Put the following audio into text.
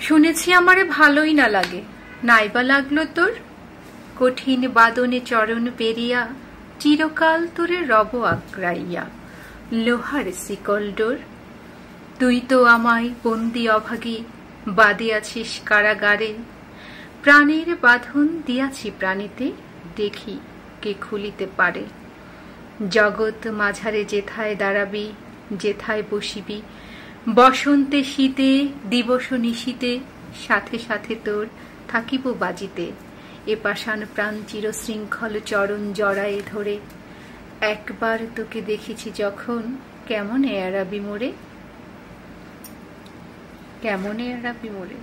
শুনেছি আমারে ভালোই না লাগে, নাইবা লাগলো তোর। কঠিন বাদনে চরণ পেরিয়া চিরকাল তোরে রব আগ্রাইয়া, লোহার শিকল ডোর। তুই তো আমায় বন্দি অভাগী বাঁধিয়াছিস কারাগারে, প্রাণের বাঁধন দিয়াছি প্রাণীতে, দেখি কে খুলিতে পারে। জগৎ মাঝারে যেথায় দাঁড়াবি, যেথায় বসিবি, বসন্তে শীতে দিবস নিশীতে, সাথে সাথে তোর থাকিব বাজিতে। এ পাষাণ প্রাণ চিরশৃঙ্খল চরণ জড়ায়ে ধরে, একবার তোকে দেখেছি যখন, কেমন এড়াবি মোরে, কেমন এড়াবি মোরে।